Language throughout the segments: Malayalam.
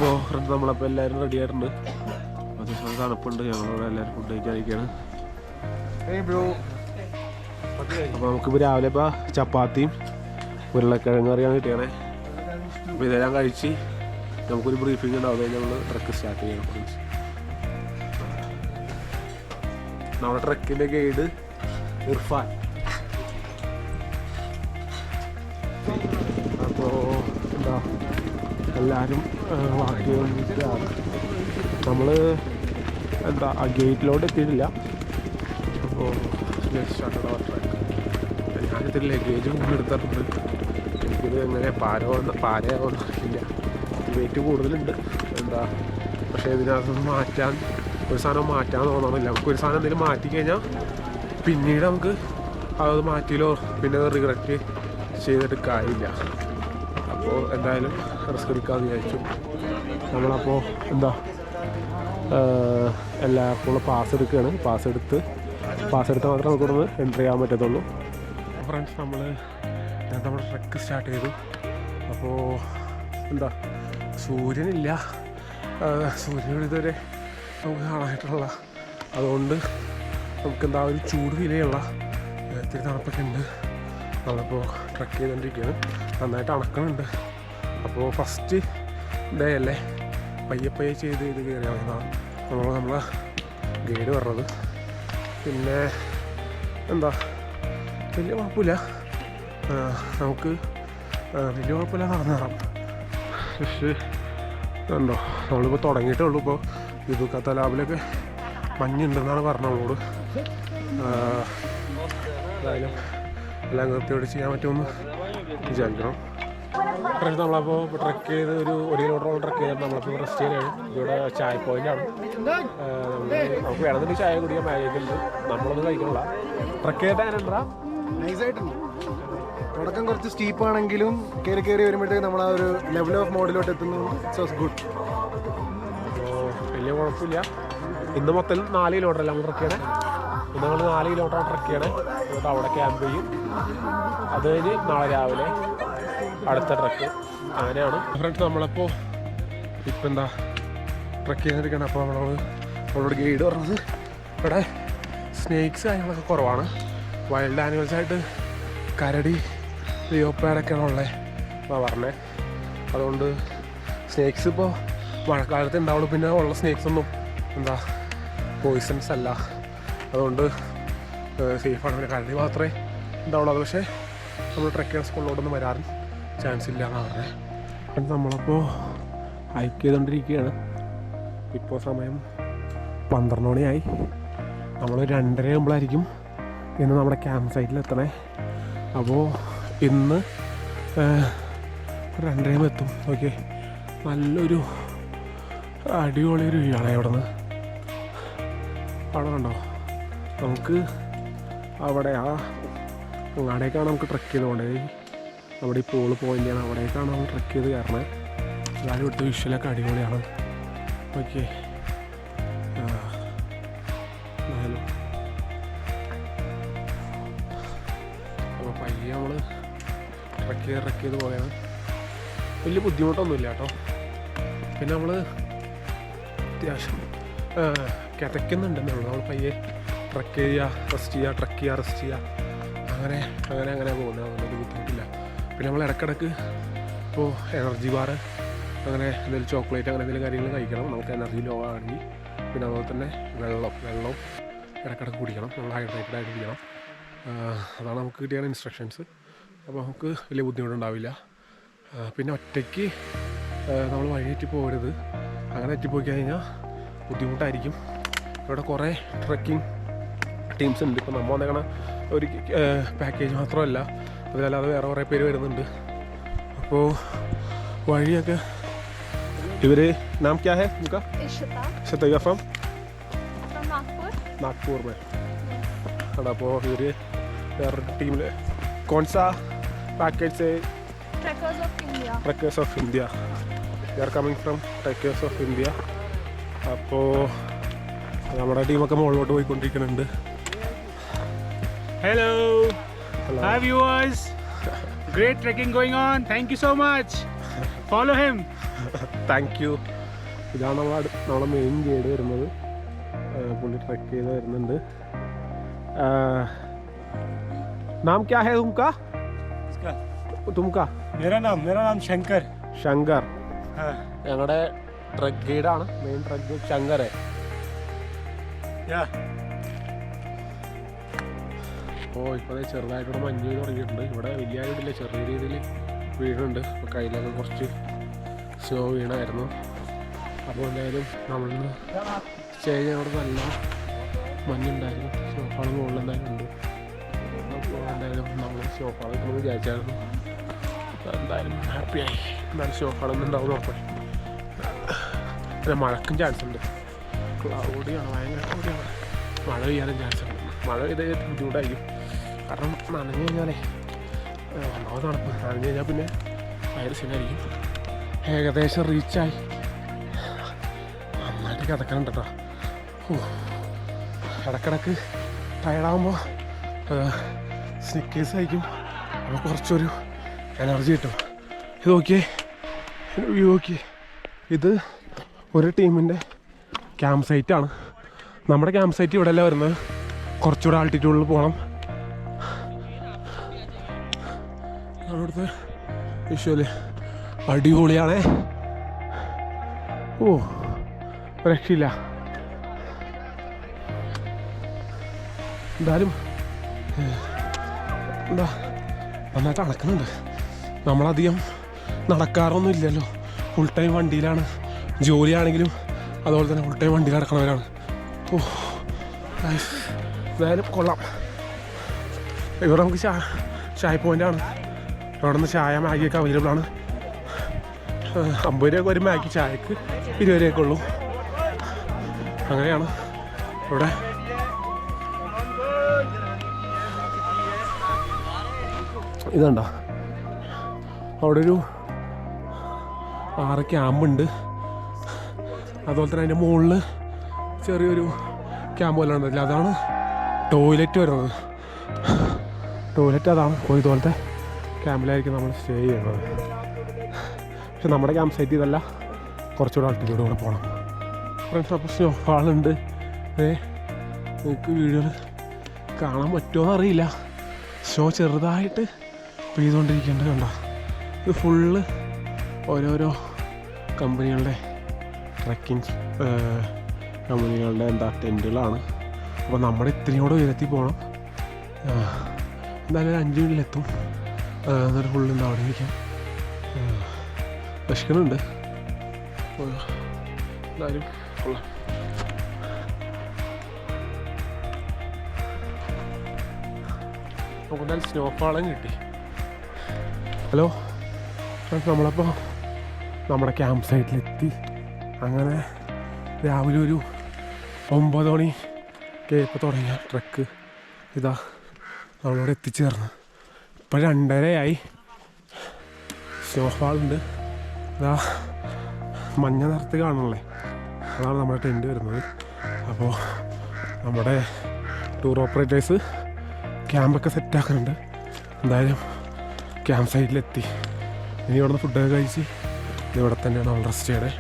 അപ്പോൾ നമ്മളപ്പോൾ എല്ലാവരും റെഡി ആയിട്ടുണ്ട്. അത്യാവശ്യം തണുപ്പുണ്ട്. ഞങ്ങളിവിടെ എല്ലാവരും ഫുഡ് കഴിക്കാതിരിക്കുകയാണ്. അപ്പോൾ നമുക്കിപ്പോൾ രാവിലെ ഇപ്പോൾ ചപ്പാത്തിയും ഉരുളക്കിഴങ്ങ് കറിയാണ് കിട്ടിയണേ. അപ്പോൾ ഇതെല്ലാം കഴിച്ച് നമുക്കൊരു ബ്രീഫിംഗ് ഉണ്ടാവും. അത് നമ്മൾ ട്രക്ക് സ്റ്റാർട്ട് ചെയ്യണം. നമ്മുടെ ട്രക്കിൻ്റെ ഗൈഡ് ഇർഫാൻ. അപ്പോൾ എന്താ എല്ലാവരും വാക്ക് ചെയ്തുകൊണ്ടിരിക്കുകയാണ്. നമ്മൾ എന്താ ആ ഗേറ്റിലോട്ട് എത്തിയിട്ടില്ല. അപ്പോൾ ഞാനിത്തിരി ലഗേജും എടുത്തിട്ടുണ്ട്. എനിക്കിത് എങ്ങനെ പാരയാവുമെന്ന് അറിയില്ല. വെയിറ്റ് കൂടുതലുണ്ട് എന്താ. പക്ഷേ ഇതിനകത്ത് മാറ്റാൻ ഒരു സാധനം മാറ്റാൻ തോന്നണില്ല. നമുക്കൊരു സാധനം എന്തെങ്കിലും മാറ്റിക്കഴിഞ്ഞാൽ പിന്നീട് നമുക്ക് അത് മാറ്റിയില്ലോ പിന്നെ റിഗ്രറ്റ് ചെയ്തിട്ട് കാര്യമില്ല. അപ്പോൾ എന്തായാലും റിസ്ക് എടുക്കാമെന്ന് വിചാരിച്ചു. നമ്മളപ്പോൾ എന്താ എല്ലാവർക്കും പാസ് എടുക്കുകയാണ്. പാസ് എടുത്താൽ മാത്രമേ നമുക്കിവിടെ എൻട്രി ചെയ്യാൻ പറ്റത്തുള്ളൂ. ഫ്രണ്ട്സ് നമ്മുടെ ട്രക്ക് സ്റ്റാർട്ട് ചെയ്തു. അപ്പോൾ എന്താ സൂര്യനില്ല. സൂര്യൻ ഇതുവരെ നമുക്ക് കാണാനായിട്ടുള്ള, അതുകൊണ്ട് നമുക്കെന്താ ഒരു ചൂട് ഫീൽ ചെയ്യാനുള്ള ഇത്തിരി തണുപ്പൊക്കെ ഉണ്ട്. നമ്മളിപ്പോൾ ട്രക്ക് ചെയ്തുകൊണ്ടിരിക്കുകയാണ്. നന്നായിട്ട് അണക്കണുണ്ട്. അപ്പോൾ ഫസ്റ്റ് ഡേ അല്ലേ, പയ്യെ ചെയ്ത് കയറിയാണ് നമ്മളെ ഗൈഡ് പറഞ്ഞത്. പിന്നെ എന്താ വലിയ കുഴപ്പമില്ല, നമുക്ക് വലിയ കുഴപ്പമില്ല നടന്നു കയറാം. പക്ഷേ ഉണ്ടോ നമ്മളിപ്പോൾ തുടങ്ങിയിട്ടേ ഉള്ളൂ. ഇപ്പോൾ ഇതുക്കത്ത ലാബിലൊക്കെ മഞ്ഞുണ്ടെന്നാണ് പറഞ്ഞവളോട്. എന്തായാലും എല്ലാം കൃത്യമായിട്ട് ചെയ്യാൻ പറ്റുമെന്ന് വിചാരിക്കണം. നമ്മളപ്പോൾ ട്രക്ക് ചെയ്ത് ഒരു കിലോമീറ്ററോളം ട്രക്ക് ചെയ്തിട്ട് നമ്മളിപ്പോൾ റെസ്റ്റ് ചെയ്യുകയാണ്. ഇവിടെ ചായ പോയിൻ്റാണ്. നമുക്ക് വേണമെന്നുണ്ടെങ്കിൽ ചായ കുടിക്കാൻ മാഗിക്കുണ്ട്. നമ്മളൊന്നും കഴിക്കണില്ല. ട്രക്ക് ചെയ്തിട്ട് അങ്ങനെ ഉണ്ടാ നൈസായിട്ടുണ്ട്. തുടക്കം കുറച്ച് സ്റ്റീപ്പാണെങ്കിലും കയറി വരുമ്പോഴത്തേക്ക് നമ്മൾ ആ ഒരു ലെവൽ ഓഫ് മോഡിലോട്ട് എത്തുന്നു. It's was good. അപ്പോൾ വലിയ കുഴപ്പമില്ല. ഇന്ന് മൊത്തം 4 കിലോമീറ്റർ അല്ല നമ്മൾ ട്രക്ക് ചെയ്യണേ. ഇന്ന് നമ്മൾ 4 കിലോമീറ്റർ ട്രക്ക് ചെയ്യണേ. എന്നിട്ട് അവിടെ ക്യാമ്പ് ചെയ്യും. അത് കഴിഞ്ഞ് നാളെ രാവിലെ അടുത്ത ട്രക്ക്. അങ്ങനെയാണ് ഫ്രണ്ട്സ്. നമ്മളിപ്പോൾ ഇപ്പം എന്താ ട്രക്ക് ചെയ്തിരിക്കുകയാണ്. അപ്പോൾ നമ്മളോട് ഗൈഡ് പറഞ്ഞത് ഇവിടെ സ്നേക്സ് കാര്യങ്ങളൊക്കെ കുറവാണ്. വൈൽഡ് ആനിമൽസായിട്ട് കരടി, ലിയോപ്പാഡൊക്കെയാണ് ഉള്ളത് പറഞ്ഞത്. അതുകൊണ്ട് സ്നേക്സ് ഇപ്പോൾ മഴക്കാലത്ത് ഉണ്ടാവുള്ളൂ. പിന്നെ ഉള്ള സ്നേക്സ് ഒന്നും എന്താ പോയിസൺസ് അല്ല. അതുകൊണ്ട് സേഫാണ്. പിന്നെ കരടി മാത്രമേ ഉണ്ടാവുള്ളൂ. അത് പക്ഷേ നമ്മൾ ട്രക്ക് ചെയ്യുന്ന സ്കൂളിലോട്ടൊന്നും വരാൻ ചാൻസ് ഇല്ല എന്നാണ് പറഞ്ഞത്. നമ്മളപ്പോൾ ഹൈക്ക് ചെയ്തുകൊണ്ടിരിക്കുകയാണ്. ഇപ്പോൾ സമയം 12 മണിയായി. നമ്മൾ 2:30 ആകുമ്പോഴായിരിക്കും ഇന്ന് നമ്മുടെ ക്യാമ്പ് സൈറ്റിലെത്തണേ. അപ്പോൾ ഇന്ന് 2:30 എത്തും. ഓക്കെ, നല്ലൊരു അടിപൊളിയൊരു വ്യൂ ആണ് അവിടെ നിന്ന്. അവിടെ കണ്ടോ, നമുക്ക് അവിടെ അങ്ങാടേക്കാണ് നമുക്ക് ട്രക്ക് ചെയ്ത് പോകേണ്ടത്. നമ്മുടെ ഈ പോള് പോയിൻ്റാണ്, അവിടേക്കാണ് നമ്മൾ ട്രക്ക് ചെയ്ത് കയറണത്. അതായത് ഇവിടുത്തെ വിഷ്വലൊക്കെ അടിപൊളിയാണ്. ഓക്കെ, അപ്പോൾ പയ്യെ നമ്മൾ ട്രക്ക് ചെയ്ത് പോയാണ്. വലിയ ബുദ്ധിമുട്ടൊന്നുമില്ല കേട്ടോ. പിന്നെ നമ്മൾ അത്യാവശ്യം കിതയ്ക്കുന്നുണ്ടെന്നേ ഉള്ളൂ. നമ്മൾ പയ്യെ ട്രക്ക് ചെയ്യുക, റെസ്റ്റ് ചെയ്യുക, ട്രക്ക് ചെയ്യുക, റെസ്റ്റ് ചെയ്യുക, അങ്ങനെ പോകുന്നത്. അതൊന്നും ബുദ്ധിമുട്ടില്ല. പിന്നെ നമ്മൾ ഇടയ്ക്കിടയ്ക്ക് ഇപ്പോൾ എനർജി ബാർ അങ്ങനെ എന്തെങ്കിലും ചോക്ലേറ്റ് അങ്ങനെ എന്തെങ്കിലും കാര്യങ്ങൾ കഴിക്കണം. നമുക്ക് എനർജി ലോ ആണെങ്കിൽ. പിന്നെ അതുപോലെ തന്നെ വെള്ളവും ഇടയ്ക്കിടയ്ക്ക് കുടിക്കണം. നമ്മൾ ഹൈഡ്രേറ്റഡ് ആയിട്ട് കുടിക്കണം. അതാണ് നമുക്ക് കിട്ടിയ ഇൻസ്ട്രക്ഷൻസ്. അപ്പോൾ നമുക്ക് വലിയ ബുദ്ധിമുട്ടുണ്ടാവില്ല. പിന്നെ ഒറ്റയ്ക്ക് നമ്മൾ വഴി തെറ്റി പോകരുത്. അങ്ങനെ തെറ്റിപ്പോയി കഴിഞ്ഞാൽ ബുദ്ധിമുട്ടായിരിക്കും. ഇവിടെ കുറേ ട്രക്കിംഗ് ടീംസ് ഉണ്ട്. ഇപ്പോൾ നമ്മൾ വന്നേക്കണ ഒരു പാക്കേജ് മാത്രമല്ല, അതിലല്ലാതെ വേറെ കുറേ പേര് വരുന്നുണ്ട്. അപ്പോൾ വഴിയൊക്കെ ഇവർ നാം ക്യാ ഹേ ഉനകാ? ഇഷത ഫ്രം നാഗ്പൂർ മേ. അപ്പോൾ ഇവർ വേറൊരു ടീമിൽ കോൺസാ പാക്കേജ് സേ? Trekkers of India. They are coming from trekkers of India. അപ്പോൾ നമ്മുടെ ടീമൊക്കെ മുകളിലോട്ട് പോയിക്കൊണ്ടിരിക്കുന്നുണ്ട്. Hello. Hi viewers. Great trekking going on. Thank you so much. Follow him. Thank you. ഇതാണ് നമ്മളെ മെയിൻ ഗൈഡ് വരുന്നത്. പുള്ളി ട്രെക്ക് ചെയ്ത് വരുന്നുണ്ട്. നാം ക്യാ ഹൈ തുമ്കാ? मेरा नाम शंकर. ശങ്കർ. हाँ. ഞങ്ങളുടെ ട്രക്ക് ഗൈഡാണ്. Main trek guide Shankar. या. അപ്പോൾ ഇപ്പോൾ ചെറുതായിട്ടൂടെ മഞ്ഞ് വീട് തുടങ്ങിയിട്ടുണ്ട്. ഇവിടെ വലിയ വീടില്ല, ചെറിയ രീതിയിൽ വീടുണ്ട്. അപ്പോൾ കയ്യിലൊക്കെ കുറച്ച് സ്നോ വീണായിരുന്നു. അപ്പോൾ എന്തായാലും നമ്മളിന്ന് സ്റ്റേ അവിടെ നല്ല മഞ്ഞുണ്ടായിരുന്നു. സ്നോഫാൾ മുകളിൽ എന്തായാലും ഉണ്ട്. അപ്പോൾ എന്തായാലും നമ്മൾ സ്നോഫാൾ കിട്ടുമെന്ന് വിചാരിച്ചായിരുന്നു. എന്തായാലും ഹാപ്പിയായി. എന്നാലും സ്നോഫാളൊന്നും ഉണ്ടാവും നോക്കട്ടെ. പിന്നെ മഴക്കും ചാൻസ് ഉണ്ട്. ക്ലൗഡിയാണ്, ഭയങ്കര ക്ലൗഡിയാണ്. മഴ പെയ്യാനും ചാൻസ് ഉണ്ട്. മഴ പെയ്ത് ബുദ്ധിമുട്ടായിരിക്കും. കാരണം നനഞ്ഞു കഴിഞ്ഞാലേ ഒന്നാമത് തണുപ്പ്. നനഞ്ഞു കഴിഞ്ഞാൽ പിന്നെ ഭയങ്കര സീനായിരിക്കും. ഏകദേശം റീച്ചായി. നന്നായിട്ട് കിടക്കണുണ്ട് കേട്ടോ. ഇടക്കിടക്ക് ടയർഡാകുമ്പോൾ സ്നിക്കേഴ്സ് കഴിക്കും. അപ്പോൾ കുറച്ചൊരു എനർജി കിട്ടും. ഇത് നോക്കിയേ, വ്യൂ നോക്കിയേ. ഇത് ഒരു ടീമിൻ്റെ ക്യാമ്പ് സൈറ്റാണ്. നമ്മുടെ ക്യാമ്പ് സൈറ്റ് ഇവിടെ അല്ല വരുന്നത്. കുറച്ചുകൂടെ ആൾട്ടിറ്റ്യൂഡിൽ പോകണം. അവിടുത്തെ വിഷ്വല് അടിപൊളിയാണേ. ഓ രക്ഷയില്ല. എന്തായാലും എന്താ നന്നായിട്ട് നടക്കുന്നുണ്ട്. നമ്മളധികം നടക്കാറൊന്നും ഇല്ലല്ലോ. ഫുൾ ടൈം വണ്ടിയിലാണ്. ജോലിയാണെങ്കിലും അതുപോലെ തന്നെ ഫുൾ ടൈം വണ്ടിയിൽ നടക്കണവരാണ്. ഓ എന്തായാലും കൊള്ളാം. ഇവിടെ നമുക്ക് ചായ പോയിൻ്റാണ്. ഇവിടെ നിന്ന് ചായ മാഗിയൊക്കെ അവൈലബിൾ ആണ്. 50 രൂപ ഒരു മാഗി, ചായക്ക് 20 രൂപയൊക്കെ ഉള്ളൂ. അങ്ങനെയാണ് ഇവിടെ. ഇതുണ്ടോ, അവിടെ ഒരു 6 ക്യാമ്പുണ്ട്. അതുപോലെ തന്നെ അതിൻ്റെ മുകളിൽ ചെറിയൊരു ക്യാമ്പ് പോലെ ഉണ്ടല്ലോ, അതാണ് ടോയ്ലറ്റ് വരുന്നത്. ടോയ്ലറ്റ് അതാണ്. അപ്പോൾ ഇതുപോലത്തെ ക്യാമ്പിലായിരിക്കും നമ്മൾ സ്റ്റേ ചെയ്യുന്നത്. പക്ഷെ നമ്മുടെ ക്യാമ്പ് സൈറ്റ് ഇതല്ല, കുറച്ചുകൂടെ ആൾട്ടിറ്റ്യൂഡ് കൂടെ പോകണം. ഫ്രണ്ട്സ്, അപ്പോൾ സ്നോഫാളുണ്ട്. നിങ്ങൾക്ക് വീഡിയോയിൽ കാണാൻ പറ്റുമോ അറിയില്ല. സ്നോ ചെറുതായിട്ട് പെയ്തുകൊണ്ടിരിക്കേണ്ടത് കണ്ടോ. ഇത് ഫുള്ള് ഓരോരോ കമ്പനികളുടെ ട്രക്കിംഗ് കമ്പനികളുടെ ടെൻറ്റുകളാണ്. അപ്പോൾ നമ്മുടെ ഇത്രയും കൂടെ ഉയരത്തിൽ പോകണം. എന്തായാലും 5 മിനിറ്റിലെത്തും. എന്നിട്ട് ഫുള്ള് എന്താ അവിടെ ഇരിക്കാം. വിശക്കണുണ്ട്. എന്തായാലും കൊള്ളാം. നമുക്ക് എന്തായാലും സ്നോഫാളും കിട്ടി. ഹലോ ഫ്രണ്ട്സ്, നമ്മളപ്പോൾ നമ്മുടെ ക്യാമ്പ് സൈറ്റിലെത്തി. അങ്ങനെ രാവിലെ ഒരു 9 മണി ഇപ്പോൾ തുടങ്ങിയ ട്രക്ക് ഇതാ നമ്മളിവിടെ എത്തിച്ചേർന്ന്. ഇപ്പോൾ 2:30 സ്നോഫാളുണ്ട്. ഇതാ മഞ്ഞ നിറത്ത് കാണണല്ലേ, അതാണ് നമ്മുടെ ടെൻറ്റ് വരുന്നത്. അപ്പോൾ നമ്മുടെ ടൂർ ഓപ്പറേറ്റേഴ്സ് ക്യാമ്പൊക്കെ സെറ്റാക്കുന്നുണ്ട്. എന്തായാലും ക്യാമ്പ് സൈറ്റിലെത്തി. ഇനി ഇവിടെ നിന്ന് ഫുഡൊക്കെ കഴിച്ച് ഇവിടെ തന്നെയാണ് നമ്മൾ റെസ്റ്റ് ചെയ്യണേ.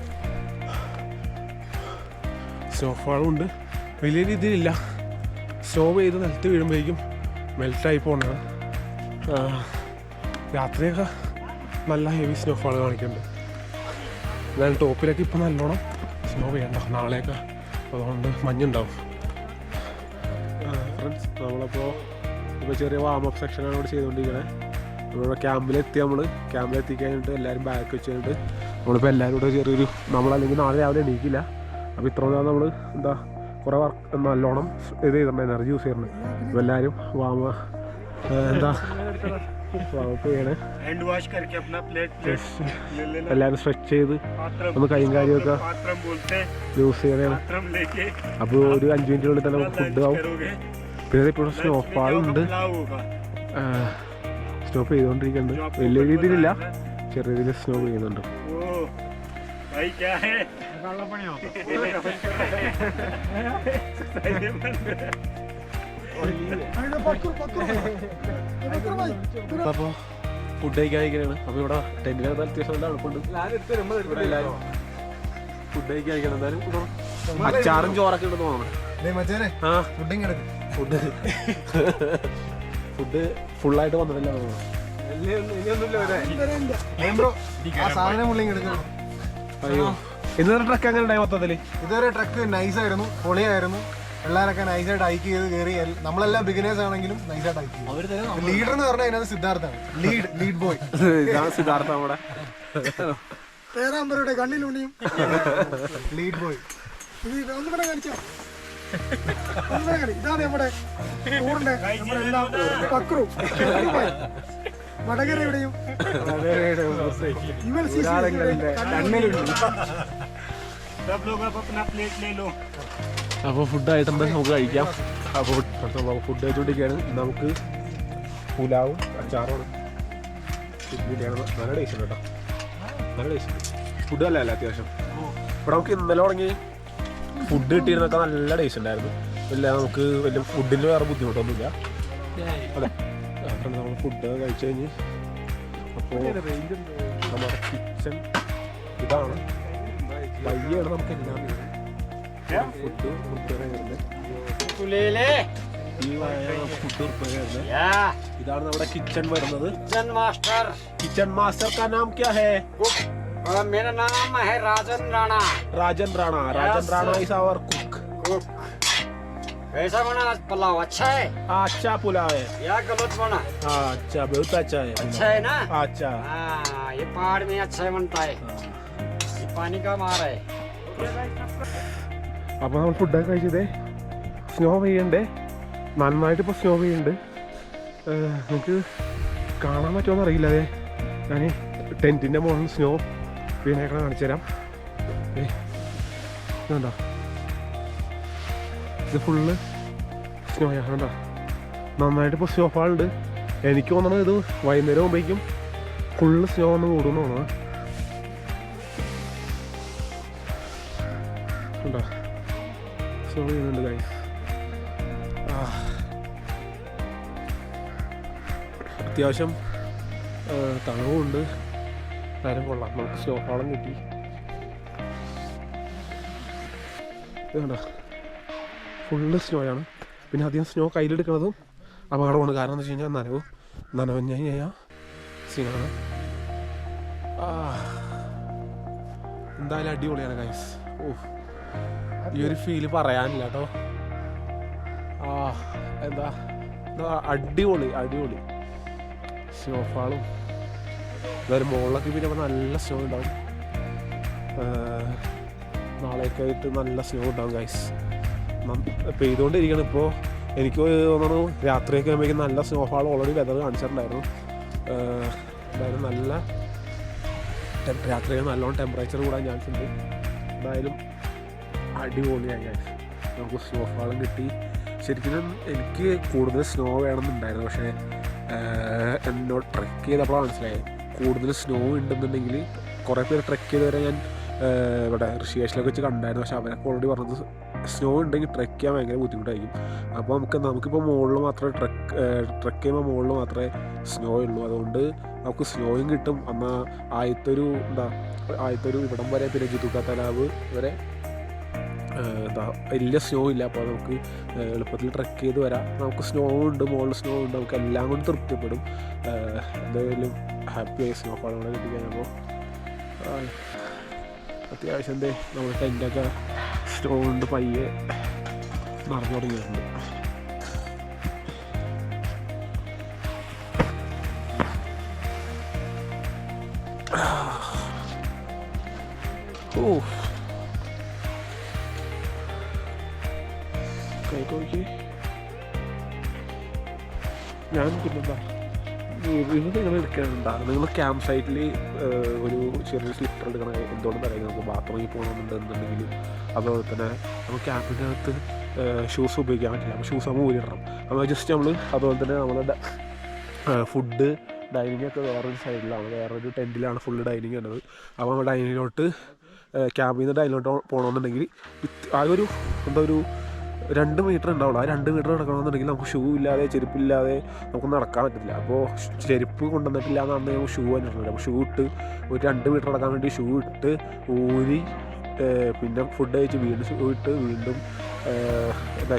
സ്നോഫാളും ഉണ്ട്. വലിയ രീതിയിലില്ല. സ്നോ ചെയ്ത് നിലത്ത് വീഴുമ്പോഴേക്കും മെൽറ്റായി പോകണതാണ്. രാത്രിയൊക്കെ നല്ല ഹെവി സ്നോഫാൾ കാണിക്കുന്നുണ്ട്. എന്നാലും ടോപ്പിലൊക്കെ ഇപ്പം നല്ലോണം സ്നോ ചെയ്യണ്ട. നാളെയൊക്കെ അതുകൊണ്ട് മഞ്ഞുണ്ടാവും. ഫ്രണ്ട്സ്, നമ്മളപ്പോൾ ഇപ്പോൾ ചെറിയ വാമപ്പ് സെക്ഷനാണ് ഇവിടെ ചെയ്തുകൊണ്ടിരിക്കണേ. നമ്മളിവിടെ ക്യാമ്പിലെത്തി കഴിഞ്ഞിട്ട് എല്ലാവരും ബാക്ക് വെച്ച് കഴിഞ്ഞിട്ട് നമ്മളിപ്പോൾ എല്ലാവരും കൂടെ ചെറിയൊരു, നമ്മളല്ലെങ്കിൽ നാളെ രാവിലെ എണീക്കില്ല. അപ്പോൾ ഇത്ര നമ്മൾ എന്താ കുറേ വർക്ക് നല്ലോണം ഇത് ചെയ്തിട്ടുണ്ട്, എനർജി യൂസ് ചെയ്യുന്നുണ്ട്. അപ്പോൾ എല്ലാവരും എന്താ വാമപ്പ് ചെയ്യണേ. എല്ലാവരും സ്ട്രെച്ച് ചെയ്ത് ഒന്ന് കൈയും കാര്യമൊക്കെ യൂസ് ചെയ്യണേ. അപ്പോൾ ഒരു 5 മിനിറ്റിനുള്ളിൽ തന്നെ നമുക്ക് ഫുഡ് ആവും. പിന്നെ ഇപ്പോൾ സ്നോഫാളുണ്ട്. സ്നോ ചെയ്തുകൊണ്ടിരിക്കുന്നുണ്ട്. വലിയ രീതിയിലില്ല, ചെറിയ രീതിയിൽ സ്നോ ചെയ്യുന്നുണ്ട്. അപ്പോൾ ഫുഡ് കഴിക്കാനിരിക്കുകയാണ്. അപ്പോൾ ഇവിടെ ടെൻറ്റിനകത്ത് അത്യാവശ്യം നല്ല എളുപ്പമുണ്ട്. ഇവിടെ എല്ലാവരും ഫുഡ് കഴിക്കാനിരിക്കണം. എന്തായാലും അച്ചാറും ചോറൊക്കെ ഉണ്ടെന്ന് തോന്നുന്നു. ആ ഫുഡ് ഫുള്ളായിട്ട് വന്നിട്ടില്ല തോന്നുന്നു. അയ്യോ ഇന്നത്തെ ട്രക്ക് എങ്ങനെ ഉണ്ടായി മൊത്തത്തില്? ഇതുവരെ ട്രക്ക് നൈസായിരുന്നു, പൊളിയായിരുന്നു. എല്ലാവരൊക്കെ നൈസായിട്ട് ഹൈക്ക് ചെയ്ത് കയറി. നമ്മളെല്ലാം ബിഗിനേഴ്സ് ആണെങ്കിലും നൈസായിട്ട് ഹൈക്ക് ചെയ്തു. ലീഡർ എന്ന് പറഞ്ഞാൽ അതിനകത്ത് സിദ്ധാർത്ഥാണ്. ലീഡ് ബോയ് സിദ്ധാർത്ഥ നമ്മുടെ പേരാമ്പരുടെ കണ്ണിലുണ്ടിയും ലീഡ് ബോയ്. ഒന്നും കൂടെ കാണിച്ചോ. ഇതാണ് നമ്മുടെ ടൂറിന്റെ നമ്മളെല്ലാം പക്രു വടകരയുടെയും അപ്പോൾ ഫുഡായിട്ടെന്താ നമുക്ക് കഴിക്കാം. അപ്പോൾ ഫുഡ് കഴിച്ചുകൊണ്ടിരിക്കുകയാണ്. നമുക്ക് പുലാവും അച്ചാറുമാണ്. നല്ല ടേസ്റ്റ് ഉണ്ട് കേട്ടോ, നല്ല ടേസ്റ്റ്. ഫുഡ് അല്ല അത്യാവശ്യം. ഇവിടെ നമുക്ക് ഇന്നലെ തുടങ്ങി ഫുഡ് കിട്ടിയിരുന്നൊക്കെ നല്ല ടേസ്റ്റ് ഉണ്ടായിരുന്നു. ഇല്ല നമുക്ക് വലിയ ഫുഡിന് വേറെ ബുദ്ധിമുട്ടൊന്നുമില്ല. അതെ നമ്മൾ ഫുഡ് കഴിച്ചു കഴിഞ്ഞ് അപ്പോൾ നമ്മുടെ കിച്ചൺ ഇതാണ്. വയ്യാണ് നമുക്ക് എല്ലാം ഫുഡ് പ്രിപ്പയർ ചെയ്യുന്നത്. ഇതാണ് നമ്മുടെ കിച്ചൺ വരുന്നത്. കിച്ചൺ മാസ്റ്റർ का नाम क्या है? मेरा नाम है राजन राणा. राजन राणा इज आवर कुक. कैसा बना पुलाव? अच्छा है. अच्छा पुलाव है या गलत बना? अच्छा बहुत अच्छा है. अच्छा है ना? अच्छा ये पहाड़ में अच्छा बनता है. ये पानी का मार है. അപ്പോൾ നമ്മൾ ഫുഡൊക്കെ കഴിച്ചതേ സ്നോ പെയ്യുന്നുണ്ട്. നന്നായിട്ട് ഇപ്പോൾ സ്നോ പെയ്യുന്നുണ്ട്. നമുക്ക് കാണാൻ പറ്റുമോയെന്ന് അറിയില്ല. അതെ ഞാൻ ടെൻറ്റിൻ്റെ മുകളിൽ സ്നോ വീണേക്കണ കാണിച്ചു തരാം. ഇതുണ്ടോ, ഇത് ഫുള്ള് സ്നോയാണ് കേട്ടോ. നന്നായിട്ട് ഇപ്പോൾ സ്നോ ഫാൾ ഉണ്ട്. എനിക്ക് തോന്നുന്നത് ഇത് വൈകുന്നേരം ആകുമ്പോഴേക്കും ഫുള്ള് സ്നോ ഒന്ന് കൂടുമെന്ന് തോന്നുന്നു. ഉണ്ടോ സ്നോ ചെയ്യുന്നുണ്ട് ഗൈസ്. അത്യാവശ്യം തണുവുണ്ട്. കാര്യം കൊള്ളാം. നമുക്ക് സ്നോ ഫാളും കിട്ടി. ഇതുണ്ടോ ഫുള്ള് സ്നോയാണ്. പിന്നെ അധികം സ്നോ കയ്യിലെടുക്കുന്നതും അപകടമാണ്. കാരണം എന്താ വെച്ച് കഴിഞ്ഞാൽ നനവഞ്ഞ് കഴിഞ്ഞാൽ സീനാണ്. എന്തായാലും അടിപൊളിയാണ് ഗൈസ്. ഈ ഒരു ഫീല് പറയാനില്ല കേട്ടോ. എന്താ അടിപൊളി സ്നോഫാളും. എന്തായാലും മുകളിലൊക്കെ പിന്നെ നല്ല സ്നോ ഉണ്ടാവും. നാളെയൊക്കെ ആയിട്ട് നല്ല സ്നോ ഉണ്ടാവും ഗൈസ്. പെയ്തുകൊണ്ടിരിക്കണം ഇപ്പോൾ. എനിക്ക് തോന്നുന്നു രാത്രിയൊക്കെ ആകുമ്പോഴേക്കും നല്ല സ്നോഫാൾ ഓൾറെഡി വെതർ കാണിച്ചിട്ടുണ്ടായിരുന്നു. എന്തായാലും നല്ല രാത്രിയൊക്കെ നല്ലോണം ടെമ്പറേച്ചർ കൂടാൻ ചാൻസ് ഉണ്ട്. എന്തായാലും അടിപൊളിയായി ഗൈസ്. നമുക്ക് സ്നോഫാളും കിട്ടി. ശരിക്കും എനിക്ക് കൂടുതൽ സ്നോ വേണമെന്നുണ്ടായിരുന്നു. പക്ഷേ എന്നോട് ട്രെക്ക് ചെയ്തപ്പോഴാണ് മനസ്സിലായത് കൂടുതൽ സ്നോ ഉണ്ടെന്നുണ്ടെങ്കിൽ കുറേ പേര് ട്രെക്ക് ചെയ്ത് വരെ ഞാൻ ഇവിടെ ഋഷികേശിലൊക്കെ വെച്ച് കണ്ടായിരുന്നു. പക്ഷേ അവരൊക്കെ ഓൾറെഡി പറഞ്ഞത് സ്നോ ഉണ്ടെങ്കിൽ ട്രെക്ക് ചെയ്യാൻ ഭയങ്കര ബുദ്ധിമുട്ടായിരിക്കും. അപ്പോൾ നമുക്കിപ്പോൾ മുകളിൽ മാത്രമേ ട്രെക്ക് ചെയ്യുമ്പോൾ മുകളിൽ മാത്രമേ സ്നോ ഉള്ളൂ. അതുകൊണ്ട് നമുക്ക് സ്നോയും കിട്ടും. എന്നാൽ ആദ്യത്തെ ഒരു ഇവിടം വരെ പിന്നെ ജിതുക്ക തലാവ് വരെ വലിയ സ്നോ ഇല്ല. അപ്പോൾ നമുക്ക് എളുപ്പത്തിൽ ട്രെക്ക് ചെയ്ത് വരാം. നമുക്ക് സ്നോ ഉണ്ട്, മുകളിൽ സ്നോ ഉണ്ട്. നമുക്ക് എല്ലാം കൊണ്ട് തൃപ്തിപ്പെടും. എന്തായാലും ഹാപ്പിയായി സ്നോ ഫാളുകളെ കിട്ടി കഴിഞ്ഞപ്പോൾ അത്യാവശ്യം നമ്മുടെ ടെൻറ്റൊക്കെ സ്നോ കൊണ്ട് പയ്യെ നിറഞ്ഞു തുടങ്ങിയിട്ടുണ്ട്. കൈക്കോക്കി ഞാൻ പിന്നെന്താ ഇത് നിങ്ങൾ എടുക്കാനുണ്ടാ. നിങ്ങൾ ക്യാമ്പ് സൈറ്റിൽ ഒരു ചെറിയ സ്ലിപ്പർ എടുക്കണം. എന്തുകൊണ്ടും പറയാം, നമുക്ക് ബാത്റൂമിൽ പോകണമെന്നുണ്ടെന്നുണ്ടെങ്കിൽ അതുപോലെ തന്നെ നമുക്ക് ക്യാമ്പിൻ്റെ അകത്ത് ഷൂസ് ഉപയോഗിക്കാൻ പറ്റില്ല. അപ്പോൾ ഷൂസ് നമ്മൾ ഊരിടണം. അപ്പോൾ ജസ്റ്റ് നമ്മൾ അതുപോലെ തന്നെ നമ്മളുടെ ഫുഡ് ഡൈനിങ് ഒക്കെ വേറൊരു സൈഡിലാണ്, വേറൊരു ടെൻറ്റിലാണ് ഫുള്ള് ഡൈനിങ് ഉള്ളത്. അപ്പോൾ നമ്മൾ ഡൈനിങ്ങിലോട്ട് ക്യാമ്പിൽ നിന്ന് ഡൈനിലോട്ട് പോകണമെന്നുണ്ടെങ്കിൽ ആ ഒരു 2 മീറ്റർ ഉണ്ടാവുള്ളൂ. ആ 2 മീറ്റർ നടക്കണമെന്നുണ്ടെങ്കിൽ നമുക്ക് ഷൂ ഇല്ലാതെ ചെരുപ്പില്ലാതെ നമുക്ക് നടക്കാൻ പറ്റില്ല. അപ്പോൾ ചെരുപ്പ് കൊണ്ടുവന്നിട്ടില്ല എന്നാണ് നമുക്ക് ഷൂ വന്നിട്ടുണ്ട്. അപ്പോൾ ഷൂ ഇട്ട് ഒരു 2 മീറ്റർ നടക്കാൻ വേണ്ടി ഷൂ ഇട്ട് ഊരി പിന്നെ ഫുഡ് കഴിച്ച് വീണ്ടും ഷൂ ഇട്ട് വീണ്ടും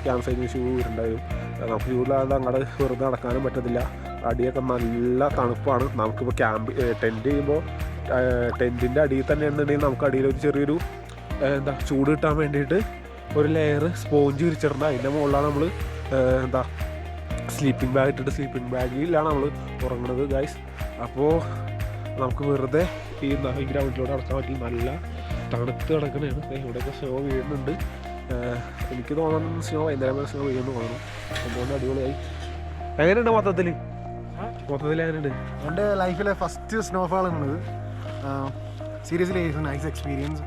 ക്യാമ്പ് സൈറ്റിൽ ഷൂ ഇട്ടുണ്ടായിരുന്നു. നമുക്ക് ഷൂ ഇല്ലാതെ അങ്ങോട്ട് വെറുതെ നടക്കാനും പറ്റത്തില്ല. അടിയൊക്കെ നല്ല തണുപ്പാണ്. നമുക്കിപ്പോൾ ടെൻറ്റ് ചെയ്യുമ്പോൾ ടെൻറ്റിൻ്റെ അടിയിൽ തന്നെ ഉണ്ടെന്നുണ്ടെങ്കിൽ നമുക്ക് അടിയിൽ ഒരു ചെറിയൊരു ചൂട് കിട്ടാൻ വേണ്ടിയിട്ട് ഒരു ലെയർ സ്പോഞ്ച് വിരിച്ചിട്ടുണ്ട്. അതിൻ്റെ മുകളിലാണ് നമ്മൾ സ്ലീപ്പിംഗ് ബാഗ് ഇട്ടിട്ട് സ്ലീപ്പിംഗ് ബാഗിലാണ് നമ്മൾ ഉറങ്ങുന്നത് ഗൈസ്. അപ്പോൾ നമുക്ക് വെറുതെ ഈ ഗ്രൗണ്ടിലൂടെ നടക്കാൻ പറ്റില്ല. നല്ല തണുത്ത് കിടക്കണതാണ്. ഇവിടെയൊക്കെ സ്നോ വീഴുന്നുണ്ട്. എനിക്ക് തോന്നുന്നു സ്നോ വൈകുന്നേരം സ്നോ വീഴുന്നു തോന്നുന്നു. അതുകൊണ്ട് അടിപൊളിയായി. എങ്ങനെയുണ്ട് മൊത്തത്തിൽ എങ്ങനെയുണ്ട്? എൻ്റെ ലൈഫിലെ ഫസ്റ്റ് സ്നോഫാൾ എന്നത് സീരിയസ്ലി നൈസ് എക്സ്പീരിയൻസ്.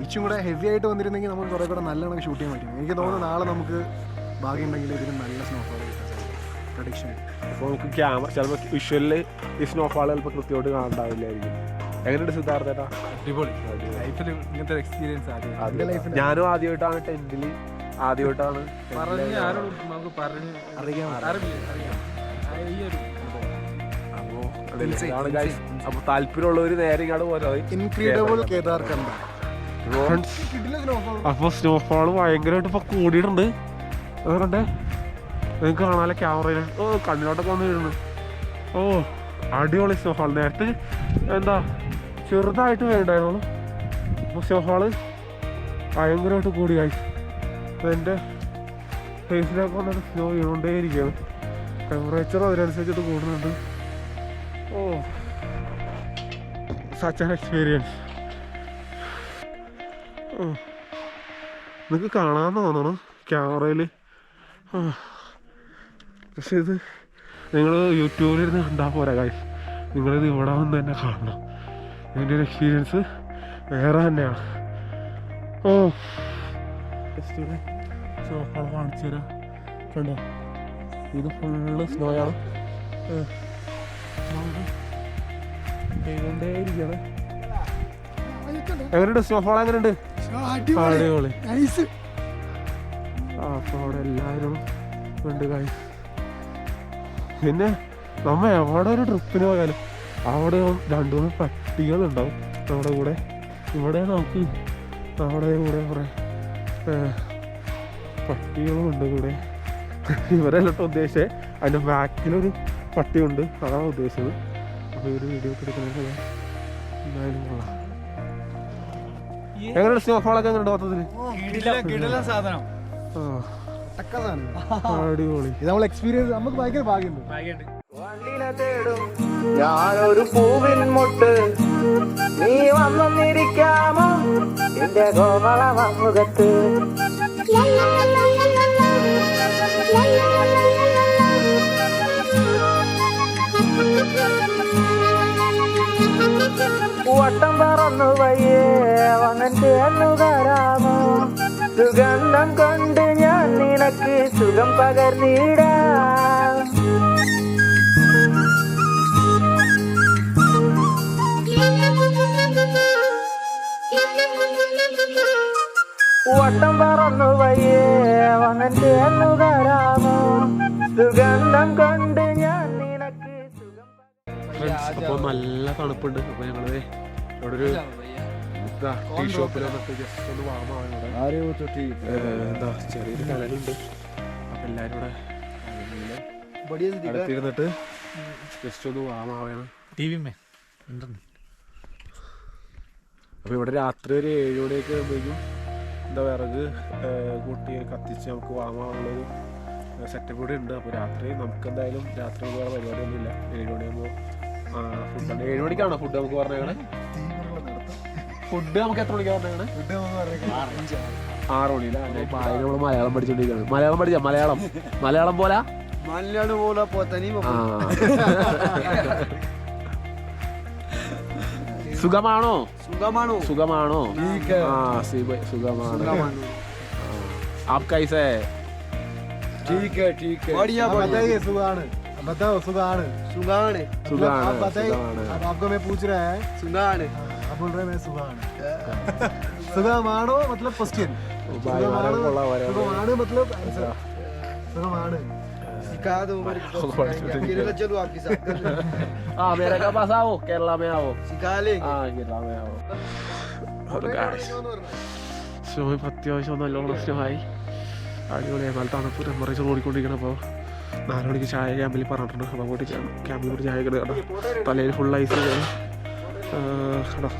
ഇച്ചും കൂടെ ഹെവി ആയിട്ട് വന്നിരുന്നെങ്കിൽ നമുക്ക് കുറേ കൂടെ നല്ലോണം ഷൂട്ട് ചെയ്യാൻ പറ്റും. എനിക്ക് തോന്നുന്നു നാളെ നമുക്ക് ഭാഗ്യമുണ്ടെങ്കിൽ ഇതിന് നല്ല സ്നോഫാൾ പ്രഡിക്ഷൻ. അപ്പോൾ നമുക്ക് ക്യാമറ ചിലപ്പോൾ വിഷ്വലിൽ ഈ സ്നോഫാൾ ചിലപ്പോൾ കൃത്യമായിട്ട് കാണാണ്ടാവില്ലായിരിക്കും. എങ്ങനെയുണ്ട് സിദ്ധാർത്ഥേട്ടാ? അടിപൊളി. ലൈഫിൽ ഇങ്ങനത്തെ എക്സ്പീരിയൻസ് ആദ്യം. ഞാനും ആദ്യമായിട്ടാണ് ടെൻറ്റിൽ ആദ്യമായിട്ടാണ് അപ്പോൾ താല്പര്യമുള്ളവർ നേരെ ഇങ്ങോട്ട് പോരാതെ ഇൻക്രീഡിബിൾ കേദാർ കണ്ട. അപ്പോൾ സ്നോഫാൾ ഭയങ്കരമായിട്ട് ഇപ്പോൾ കൂടിയിട്ടുണ്ട്. അതുകൊണ്ടേ നിങ്ങൾക്ക് കാണാമല്ലോ ക്യാമറയിൽ കണ്ണിലോട്ടൊക്കെ വന്ന് വീഴുന്നു. അടിപൊളി സ്നോഫാൾ. നേരത്തെ ചെറുതായിട്ട് വേണ്ടായിരുന്നു. അപ്പോൾ സ്നോഫാൾ ഭയങ്കരമായിട്ട് കൂടി കാഴ്ച. അപ്പോൾ എൻ്റെ ഫേസിലൊക്കെ വന്നിട്ട് സ്നോ വീണുകൊണ്ടേയിരിക്കുകയാണ്. ടെമ്പറേച്ചറും അതിനനുസരിച്ചിട്ട് കൂടുന്നുണ്ട്. Such an experience. നിങ്ങൾക്ക് കാണാമെന്ന് തോന്നണം ക്യാമറയിൽ. പക്ഷെ ഇത് നിങ്ങൾ യൂട്യൂബിലിരുന്ന് കണ്ടാൽ പോരാ കാര്യം. നിങ്ങളിത് ഇവിടെ വന്ന് തന്നെ കാണണം. ഇതിൻ്റെ ഒരു എക്സ്പീരിയൻസ് വേറെ തന്നെയാണ്. സ്നോഫാൾ കാണിച്ചു തരാം. കണ്ടോ, ഇത് ഫുള്ള് സ്നോയാണ്. ചെയ്തുകൊണ്ടേയിരിക്കുകയാണ്. എങ്ങനെയുണ്ട് സ്നോഫാൾ? എങ്ങനെയുണ്ട്? അടിപൊളി. അപ്പോൾ അവിടെ എല്ലാവരും ഉണ്ട് കാര്യം. പിന്നെ നമ്മൾ എവിടെ ഒരു ട്രിപ്പിന് പോയാലും അവിടെ 2-3 പട്ടികളുണ്ടാവും നമ്മുടെ കൂടെ. ഇവിടെ നമുക്ക് നമ്മുടെ കൂടെ കുറേ പട്ടികളും ഉണ്ട് കൂടെ. ഇവരെല്ലാം ഉദ്ദേശിച്ചത് അതിൻ്റെ ബാക്കിലൊരു പട്ടിയുണ്ട്, അതാണ് ഉദ്ദേശിച്ചത്. അപ്പോൾ ഒരു വീഡിയോ ഒക്കെ എടുക്കുന്നത് എന്തായാലും കൊള്ളാം. എങ്ങനെയുണ്ട് സ്നോഫാളൊക്കെ? എങ്ങനെയുണ്ട് മൊത്തത്തിൽ? അടിപൊളി. ഇത് നമ്മൾ എക്സ്പീരിയൻസ് നമുക്ക് ഭയങ്കര ഭാഗ്യമുണ്ട്. ഞാനൊരു പൂവിൻ മുട്ട്, നീ വന്നിരിക്കാമോ എന്റെ കോമള മുഖത്ത്. വട്ടം പറന്നു വയ്യേ വന്നിട്ട് എന്നു തരാമോ, സുഗന്ധം കൊണ്ട് ഞാൻ നിനക്ക് സുഖം പകർന്നിടാം. വട്ടം പറന്നു വയ്യേ വന്നിട്ട് എന്നു തരാമോ, സുഗന്ധം കൊണ്ട് ഞാൻ നിനക്ക് സുഖം. അപ്പോൾ നല്ല തണുപ്പുണ്ട്. അപ്പോൾ ഞങ്ങൾ ഇവിടെ ഒരു ടീ ഷോപ്പിൽ വന്നിട്ട് ജസ്റ്റ് ഒന്ന് വാമാവുന്നത്. ചെറിയൊരു കടലുണ്ട്. അപ്പം എല്ലാവരും ഇവിടെ അടുത്തിരുന്നിട്ട് ജസ്റ്റ് ഒന്ന് വാമാവാണ്. അപ്പോൾ ഇവിടെ രാത്രി ഒരു 7 മണിയൊക്കെ ആകുമ്പോഴേക്കും വിറക് കൂട്ടി കത്തിച്ച് നമുക്ക് വാമാവുള്ളൊരു സെറ്റപ്പ് കൂടെ ഉണ്ട്. അപ്പോൾ രാത്രി നമുക്ക് എന്തായാലും രാത്രി വേറെ പരിപാടിയൊന്നുമില്ല. 7 മണിയാകുമ്പോൾ ഫുഡാണ്. 7 മണിക്കാണോ ഫുഡ് നമുക്ക് പറഞ്ഞേക്കണേ? ഫുഡ് നമുക്ക് എത്ര മണിക്കാണ് പറഞ്ഞേക്കണേ? 6 മണിയില്ല. നമ്മൾ മലയാളം പഠിച്ചോണ്ടിരിക്കുകയാണ്. മലയാളം പഠിച്ച മലയാളം പോലെ സുഖമാണോ? സുഖമാണോ? സുഖമാണ്. ആപ് കൈസേ? ठीक है बढ़िया बताइए. सुगान बताओ. सुगान. अब आपको मैं पूछ रहा है सुगान. अब बोल रहे हैं मैं सुबह सुगमाणो मतलब क्वेश्चन सुगमाणो मतलब आंसर सुगमाणो सिखा दो मेरे चलो आपके साथ हाँ मेरे का पास आओ केरला में आओ सिखा लेंगे हाँ केरला में आओ സ്നോ ഇപ്പം അത്യാവശ്യം നല്ലോണം സ്നോയായി അടിപൊളിയായി നല്ല തണുപ്പ് ടെമ്പറേച്ചർ ഓടിക്കൊണ്ടിരിക്കണം. അപ്പോൾ 4 മണിക്ക് ചായ ക്യാമ്പിൽ പറഞ്ഞിട്ടുണ്ട്. അപ്പോൾ അങ്ങോട്ട് ക്യാമ്പിൽ കൂടി ചായ കേട്ടോ. തലയിൽ ഫുൾ ഐസ് കേട്ടോ,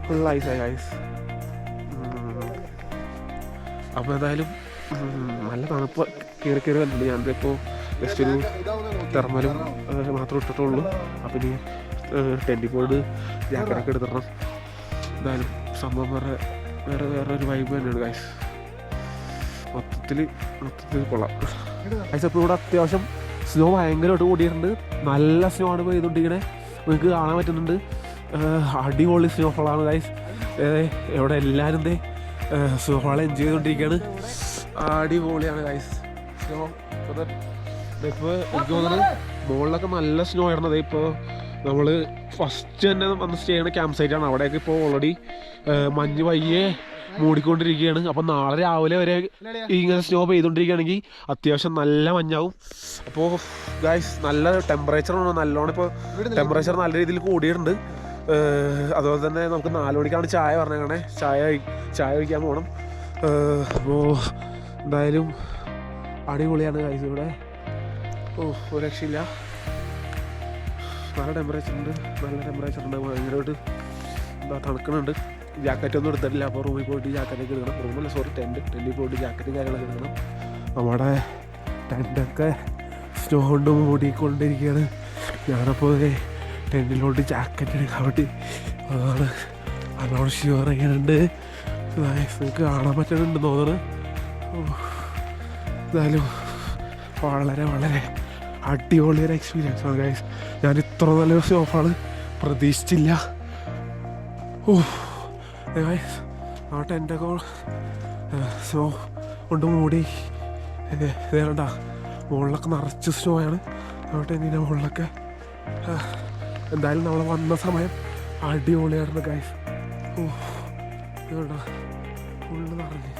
ഫുൾ ഐസായി ഐസ്. അപ്പോൾ എന്തായാലും നല്ല തണുപ്പ് കയറി വന്നിട്ടുണ്ട്. ഞാനിപ്പോൾ ജസ്റ്റ് ഒരു തെർമലും മാത്രം ഇട്ടിട്ടുള്ളൂ. അപ്പം ഇനി ടെൻറ്റിൽ പോയിട്ട് ജാക്കറ്റൊക്കെ എടുത്തിടണം. എന്തായാലും സംഭവം വേറെ ഒരു വൈബ് തന്നെയാണ് ഗൈസ്. മൊത്തത്തിൽ കൊള്ളാം ഗൈസ്. അപ്പോൾ ഇവിടെ അത്യാവശ്യം സ്നോ ഭയങ്കരമായിട്ട് കൂടിയിട്ടുണ്ട്. നല്ല സ്നോ ആണ് പെയ്തുകൊണ്ടിരിക്കണേ, നിങ്ങൾക്ക് കാണാൻ പറ്റുന്നുണ്ട്. അടിപൊളി സ്നോഫോളാണ് ഗൈസ്. ഇവിടെ എല്ലാവരും സ്നോഫോൾ എൻജോയ് ചെയ്തുകൊണ്ടിരിക്കുകയാണ്. അടിപൊളിയാണ് ഗൈസ് സ്നോ. ഇപ്പോൾ എനിക്ക് തോന്നുന്നത് മുകളിലൊക്കെ നല്ല സ്നോ ആയിരുന്നത്. ഇപ്പോൾ നമ്മൾ ഫസ്റ്റ് തന്നെ വന്ന് സ്റ്റേ ചെയ്യുന്ന ക്യാമ്പ് സൈറ്റാണ്. അവിടെയൊക്കെ ഇപ്പോൾ ഓൾറെഡി മഞ്ഞ് പയ്യെ മൂടിക്കൊണ്ടിരിക്കുകയാണ്. അപ്പം നാളെ രാവിലെ വരെ ഇങ്ങനെ സ്നോ പെയ്തുകൊണ്ടിരിക്കുകയാണെങ്കിൽ അത്യാവശ്യം നല്ല മഞ്ഞാവും. അപ്പോൾ ഗൈസ് നല്ല ടെമ്പറേച്ചറാണ്, നല്ലോണം ഇപ്പോൾ ടെമ്പറേച്ചർ നല്ല രീതിയിൽ കൂടിയിട്ടുണ്ട്. അതുപോലെ തന്നെ നമുക്ക് 4 മണിക്കാണ് ചായ പറഞ്ഞേക്കണേ. ചായ കഴിക്കാൻ പോകണം. അപ്പോൾ എന്തായാലും അടിപൊളിയാണ് ഗൈസ് ഇവിടെ. ഒരു രക്ഷയില്ല. നല്ല ടെമ്പറേച്ചർ ഉണ്ട്. ഭയങ്കരമായിട്ട് എന്താ തണുക്കുന്നുണ്ട്. ജാക്കറ്റൊന്നും എടുത്തിട്ടില്ല. അപ്പോൾ റൂമിൽ പോയിട്ട് ജാക്കറ്റൊക്കെ എടുക്കണം. റൂമല്ല സോറി ടെൻറ്റിൽ പോയിട്ട് ജാക്കറ്റും കാര്യങ്ങളൊക്കെ എടുക്കണം. നമ്മുടെ ടെൻറ്റൊക്കെ സ്നോ കൊണ്ട് മൂടിക്കൊണ്ടിരിക്കുകയാണ്. ഞാനപ്പോൾ ടെൻറ്റിലോട്ട് ജാക്കറ്റ് എടുക്കാൻ വേണ്ടി അതാണ് നല്ലോണം ഷിവർ ചെയ്യുന്നുണ്ട്. നിങ്ങൾക്ക് കാണാൻ പറ്റുന്നുണ്ട് തോന്നുന്നു. എന്തായാലും വളരെ അടിപൊളിയൊരു എക്സ്പീരിയൻസ് ആണ് ഗൈസ്. ഞാൻ ഇത്ര നല്ലൊരു സ്നോഫാൾ പ്രതീക്ഷിച്ചില്ല. ഗൈസ് ആ ടെൻ്റൊക്കെ സ്നോ കൊണ്ട് മൂടി വേണ്ട. മുകളിലൊക്കെ നിറച്ച് സ്നോ ആണ്. ആ ടെൻറ്റിൻ്റെ മുകളിലൊക്കെ. എന്തായാലും നമ്മൾ വന്ന സമയം അടിപൊളിയായിരുന്നു ഗൈസ്. വേണ്ട ഫുള്ള് നിറഞ്ഞ്.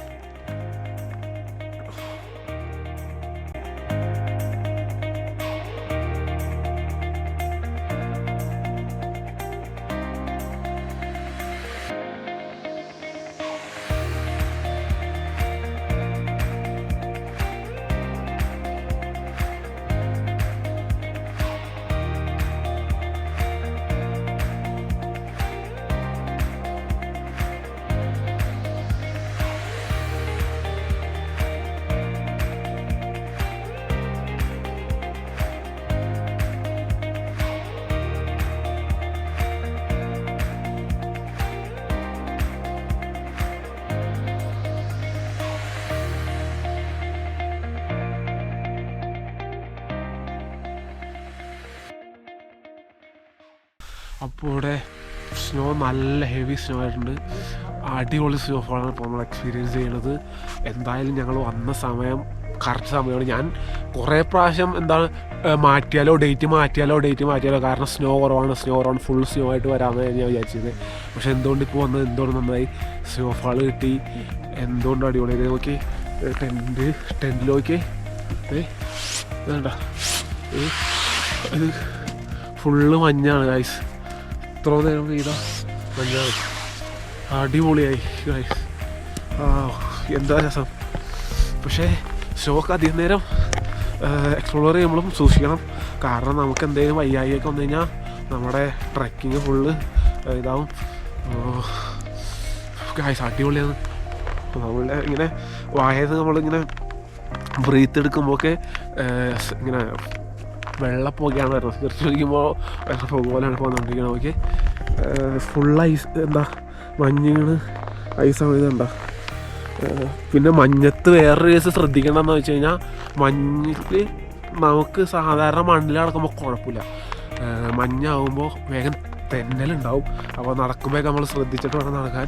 അപ്പോൾ ഇവിടെ സ്നോ നല്ല ഹെവി സ്നോ ആയിട്ടുണ്ട്. അടിപൊളി സ്നോഫോളാണ് ഇപ്പോൾ നമ്മൾ എക്സ്പീരിയൻസ് ചെയ്യുന്നത്. എന്തായാലും ഞങ്ങൾ വന്ന സമയം കറക്റ്റ് സമയമാണ്. ഞാൻ കുറേ പ്രാവശ്യം എന്താണ് മാറ്റിയാലോ ഡേറ്റ് മാറ്റിയാലോ കാരണം സ്നോ കുറവാണ് ഫുൾ സ്നോ ആയിട്ട് വരാമെന്ന് ഞാൻ വിചാരിച്ചത്. പക്ഷെ എന്തുകൊണ്ട് ഇപ്പോൾ വന്നത് എന്തുകൊണ്ട് നന്നായി സ്നോഫാൾ കിട്ടി. എന്തുകൊണ്ട് അടിപൊളി നോക്കി ടെൻറ്റിൽ നോക്കി വേണ്ട. ഇത് ഫുള്ള് മഞ്ഞാണ് ഗൈസ്. ഇത്ര നേരം പെയ്ത മഞ്ഞാണ്. അടിപൊളിയായി ഗൈസ്. എന്താ രസം. പക്ഷേ ഷോക്ക് അധികം നേരം എക്സ്പ്ലോർ ചെയ്യുമ്പോഴും സൂക്ഷിക്കണം. കാരണം നമുക്ക് എന്തെങ്കിലും വയ്യായിയൊക്കെ വന്നു കഴിഞ്ഞാൽ നമ്മുടെ ട്രക്കിങ് ഫുള്ള് ഇതാവും ഗൈസ്. അടിപൊളിയാണ്. നമ്മളുടെ ഇങ്ങനെ വായത് നമ്മളിങ്ങനെ ബ്രീത്ത് എടുക്കുമ്പോഴൊക്കെ ഇങ്ങനെ വെള്ളപ്പൊക്കെയാണ് വരുന്നത്. തിരിച്ചു വയ്ക്കുമ്പോൾ വെള്ളപ്പൊക്കെ പോലെയാണ് വന്നുകൊണ്ടിരിക്കുന്നത്. ഓക്കെ ഫുൾ ഐസ് എന്താ മഞ്ഞ് ഐസാണ് ഇതുണ്ടോ. പിന്നെ മഞ്ഞത്ത് വേറൊരു കേസ് ശ്രദ്ധിക്കേണ്ടതെന്ന് വെച്ച് കഴിഞ്ഞാൽ മഞ്ഞിൽ നമുക്ക് സാധാരണ മണ്ണിൽ നടക്കുമ്പോൾ കുഴപ്പമില്ല. മഞ്ഞാവുമ്പോൾ വേഗം തെന്നലുണ്ടാവും. അപ്പോൾ നടക്കുമ്പോഴൊക്കെ നമ്മൾ ശ്രദ്ധിച്ചിട്ട് വേണം നടക്കാൻ,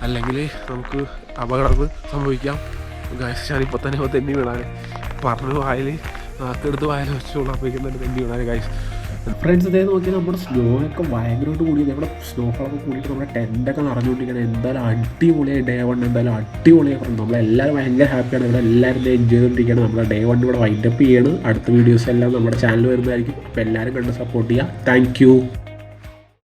അല്ലെങ്കിൽ നമുക്ക് അപകടങ്ങൾ സംഭവിക്കാം. ഞാനിപ്പോൾ തന്നെ തെന്നി വീണാൽ പറഞ്ഞു വായിൽ നാക്കെടുത്ത് വായിൽ വെച്ചോളാം. അപ്പോഴേക്കും തന്നെ തെന്നി വീണാൽ ഗൈസ് ഫ്രണ്ട്സ് ഇതേ നോക്കിയാൽ നമ്മുടെ സ്നോ ഒക്കെ ഭയങ്കരമായിട്ട് കൂടിയത് നമ്മുടെ സ്നോഫോളൊക്കെ കൂടിയിട്ട് നമ്മുടെ ടെൻ്റൊക്കെ നിറഞ്ഞുകൊണ്ടിരിക്കുകയാണ്. എന്തായാലും അടിപൊളിയായി ഡേ 1 എന്തായാലും അടിപൊളിയായി പറഞ്ഞു. നമ്മളെല്ലാവരും ഭയങ്കര ഹാപ്പിയാണ്. ഇവിടെ എല്ലാവരും എൻജോയ് ചെയ്തുകൊണ്ടിരിക്കുകയാണ്. നമ്മുടെ ഡേ 1 ഇവിടെ വൈൻഡപ്പ് ചെയ്യാണ്. അടുത്ത വീഡിയോസ് എല്ലാം നമ്മുടെ ചാനൽ വരുന്നതായിരിക്കും. അപ്പോൾ എല്ലാവരും കണ്ട് സപ്പോർട്ട് ചെയ്യുക. താങ്ക്